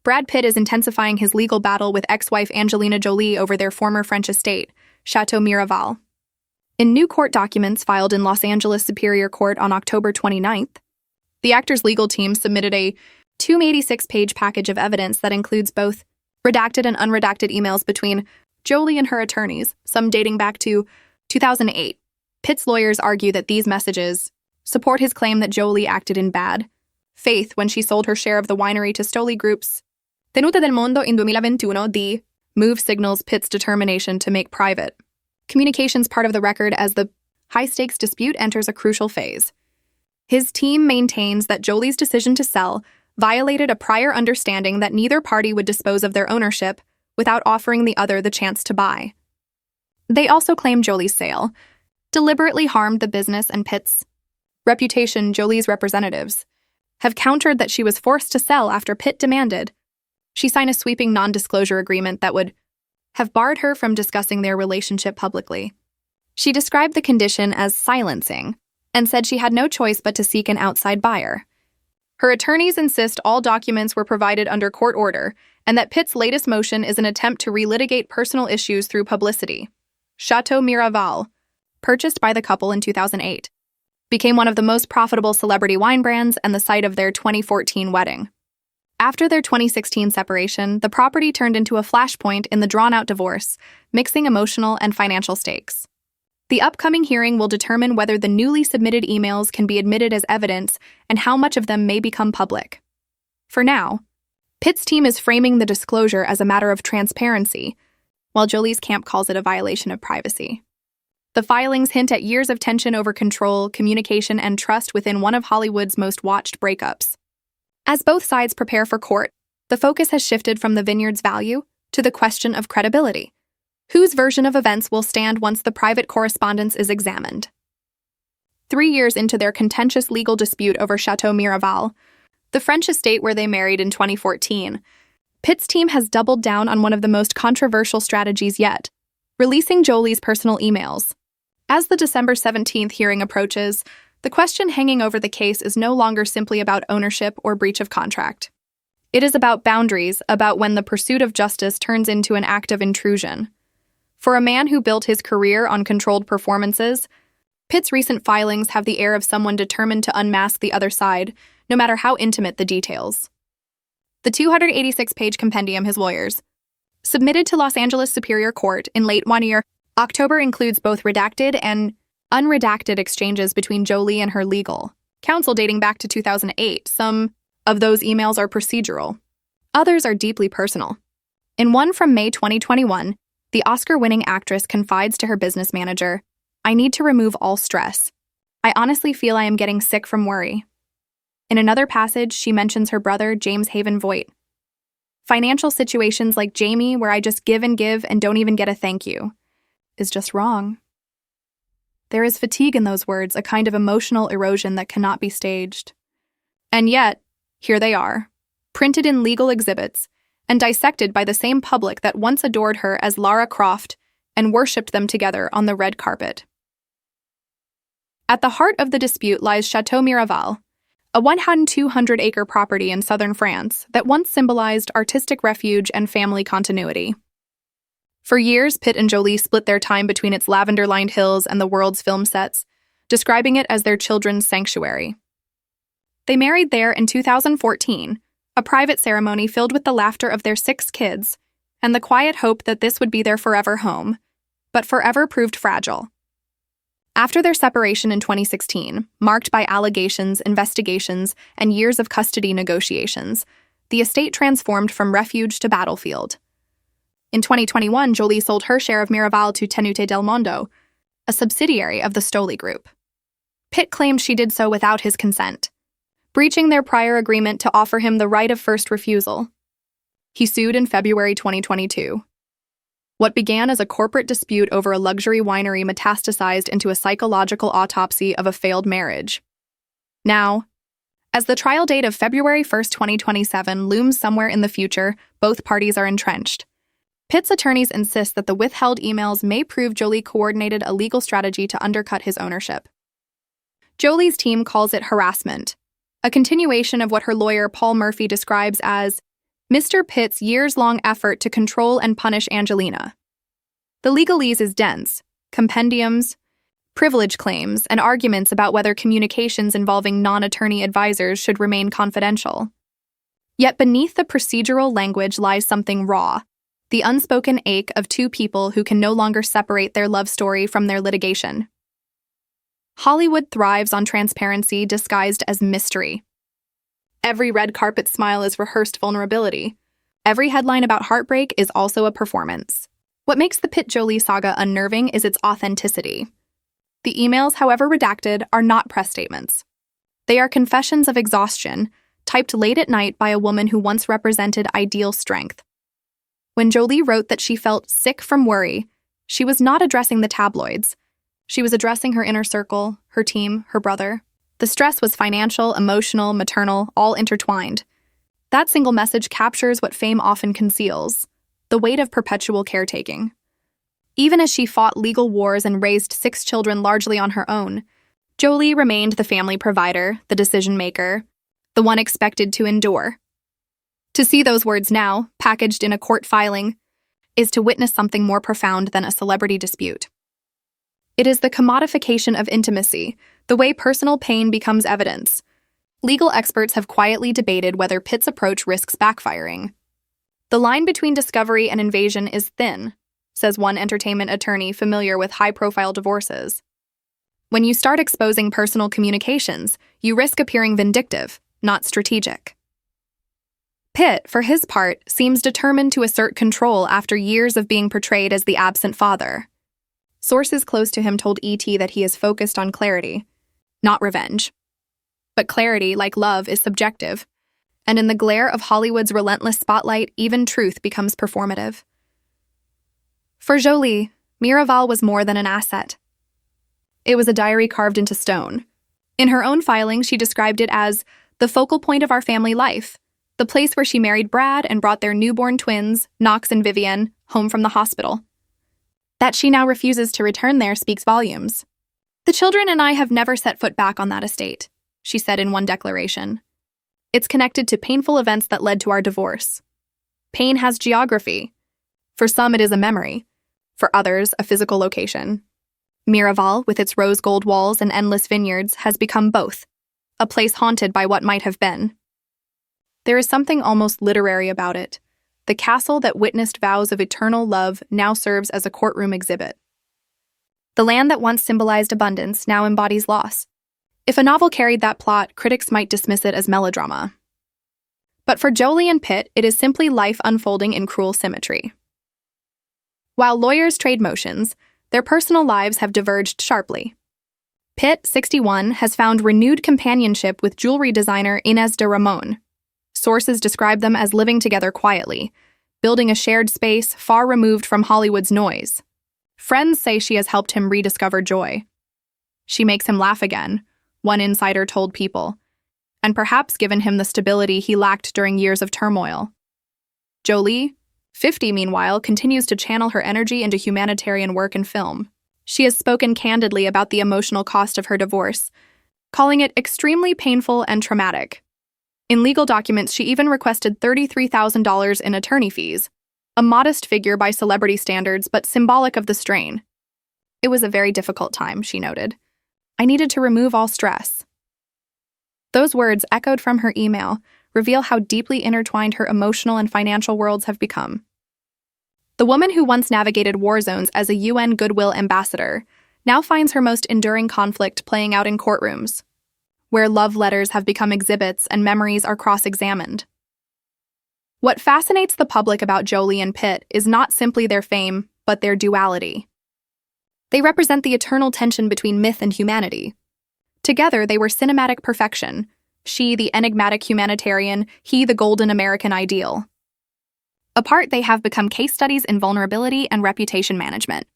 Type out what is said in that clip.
Brad Pitt is intensifying his legal battle with ex-wife Angelina Jolie over their former French estate, Chateau Miraval. In new court documents filed in Los Angeles Superior Court on October 29th, the actor's legal team submitted a 286-page package of evidence that includes both redacted and unredacted emails between Jolie and her attorneys, some dating back to 2008. Pitt's lawyers argue that these messages support his claim that Jolie acted in bad faith when she sold her share of the winery to Stoli Group's Tenuta del Mondo in 2021. The move signals Pitt's determination to make private communications part of the record as the high-stakes dispute enters a crucial phase. His team maintains that Jolie's decision to sell violated a prior understanding that neither party would dispose of their ownership without offering the other the chance to buy. They also claim Jolie's sale deliberately harmed the business and Pitt's reputation. Jolie's representatives have countered that she was forced to sell after Pitt demanded she sign a sweeping non-disclosure agreement that would have barred her from discussing their relationship publicly. She described the condition as silencing and said she had no choice but to seek an outside buyer. Her attorneys insist all documents were provided under court order and that Pitt's latest motion is an attempt to relitigate personal issues through publicity. Chateau Miraval, purchased by the couple in 2008, became one of the most profitable celebrity wine brands and the site of their 2014 wedding. After their 2016 separation, the property turned into a flashpoint in the drawn-out divorce, mixing emotional and financial stakes. The upcoming hearing will determine whether the newly submitted emails can be admitted as evidence and how much of them may become public. For now, Pitt's team is framing the disclosure as a matter of transparency, while Jolie's camp calls it a violation of privacy. The filings hint at years of tension over control, communication, and trust within one of Hollywood's most watched breakups. As both sides prepare for court, the focus has shifted from the vineyard's value to the question of credibility. Whose version of events will stand once the private correspondence is examined? 3 years into their contentious legal dispute over Chateau Miraval, the French estate where they married in 2014, Pitt's team has doubled down on one of the most controversial strategies yet, releasing Jolie's personal emails. As the December 17th hearing approaches, the question hanging over the case is no longer simply about ownership or breach of contract. It is about boundaries, about when the pursuit of justice turns into an act of intrusion. For a man who built his career on controlled performances, Pitt's recent filings have the air of someone determined to unmask the other side, no matter how intimate the details. The 286-page compendium his lawyers submitted to Los Angeles Superior Court in late one year, October includes both redacted and unredacted exchanges between Jolie and her legal counsel dating back to 2008. Some of those emails are procedural. Others are deeply personal. In one from May 2021, the Oscar-winning actress confides to her business manager, "I need to remove all stress. I honestly feel I am getting sick from worry." In another passage, she mentions her brother, James Haven Voight. "Financial situations like Jamie, where I just give and don't even get a thank you, is just wrong." There is fatigue in those words, a kind of emotional erosion that cannot be staged. And yet, here they are, printed in legal exhibits, and dissected by the same public that once adored her as Lara Croft and worshipped them together on the red carpet. At the heart of the dispute lies Chateau Miraval, a 1,200-acre property in southern France that once symbolized artistic refuge and family continuity. For years, Pitt and Jolie split their time between its lavender-lined hills and the world's film sets, describing it as their children's sanctuary. They married there in 2014, a private ceremony filled with the laughter of their 6 kids and the quiet hope that this would be their forever home, but forever proved fragile. After their separation in 2016, marked by allegations, investigations, and years of custody negotiations, the estate transformed from refuge to battlefield. In 2021, Jolie sold her share of Miraval to Tenuta del Mondo, a subsidiary of the Stoli Group. Pitt claimed she did so without his consent, breaching their prior agreement to offer him the right of first refusal. He sued in February 2022. What began as a corporate dispute over a luxury winery metastasized into a psychological autopsy of a failed marriage. Now, as the trial date of February 1, 2027 looms somewhere in the future, both parties are entrenched. Pitt's attorneys insist that the withheld emails may prove Jolie coordinated a legal strategy to undercut his ownership. Jolie's team calls it harassment, a continuation of what her lawyer Paul Murphy describes as Mr. Pitt's years-long effort to control and punish Angelina. The legalese is dense: compendiums, privilege claims, and arguments about whether communications involving non-attorney advisors should remain confidential. Yet beneath the procedural language lies something raw: the unspoken ache of two people who can no longer separate their love story from their litigation. Hollywood thrives on transparency disguised as mystery. Every red carpet smile is rehearsed vulnerability. Every headline about heartbreak is also a performance. What makes the Pitt-Jolie saga unnerving is its authenticity. The emails, however redacted, are not press statements. They are confessions of exhaustion, typed late at night by a woman who once represented ideal strength. When Jolie wrote that she felt sick from worry, she was not addressing the tabloids. She was addressing her inner circle, her team, her brother. The stress was financial, emotional, maternal, all intertwined. That single message captures what fame often conceals: the weight of perpetual caretaking. Even as she fought legal wars and raised 6 children largely on her own, Jolie remained the family provider, the decision-maker, the one expected to endure. To see those words now, packaged in a court filing, is to witness something more profound than a celebrity dispute. It is the commodification of intimacy, the way personal pain becomes evidence. Legal experts have quietly debated whether Pitt's approach risks backfiring. The line between discovery and invasion is thin, says one entertainment attorney familiar with high-profile divorces. When you start exposing personal communications, you risk appearing vindictive, not strategic. Pitt, for his part, seems determined to assert control after years of being portrayed as the absent father. Sources close to him told ET that he is focused on clarity, not revenge. But clarity, like love, is subjective, and in the glare of Hollywood's relentless spotlight, even truth becomes performative. For Jolie, Miraval was more than an asset. It was a diary carved into stone. In her own filing, she described it as the focal point of our family life, the place where she married Brad and brought their newborn twins, Knox and Vivian, home from the hospital. That she now refuses to return there speaks volumes. "The children and I have never set foot back on that estate," she said in one declaration. "It's connected to painful events that led to our divorce. Pain has geography. For some, it is a memory. For others, a physical location. Miraval, with its rose gold walls and endless vineyards, has become both, a place haunted by what might have been. There is something almost literary about it. The castle that witnessed vows of eternal love now serves as a courtroom exhibit. The land that once symbolized abundance now embodies loss. If a novel carried that plot, critics might dismiss it as melodrama. But for Jolie and Pitt, it is simply life unfolding in cruel symmetry. While lawyers trade motions, their personal lives have diverged sharply. Pitt, 61, has found renewed companionship with jewelry designer Inez de Ramon. Sources describe them as living together quietly, building a shared space far removed from Hollywood's noise. Friends say she has helped him rediscover joy. She makes him laugh again, one insider told People, and perhaps given him the stability he lacked during years of turmoil. Jolie, 50 meanwhile, continues to channel her energy into humanitarian work and film. She has spoken candidly about the emotional cost of her divorce, calling it extremely painful and traumatic. In legal documents, she even requested $33,000 in attorney fees, a modest figure by celebrity standards, but symbolic of the strain. "It was a very difficult time," she noted. "I needed to remove all stress." Those words, echoed from her email, reveal how deeply intertwined her emotional and financial worlds have become. The woman who once navigated war zones as a UN Goodwill ambassador now finds her most enduring conflict playing out in courtrooms, where love letters have become exhibits and memories are cross-examined. What fascinates the public about Jolie and Pitt is not simply their fame, but their duality. They represent the eternal tension between myth and humanity. Together, they were cinematic perfection, she the enigmatic humanitarian, he the golden American ideal. Apart, they have become case studies in vulnerability and reputation management.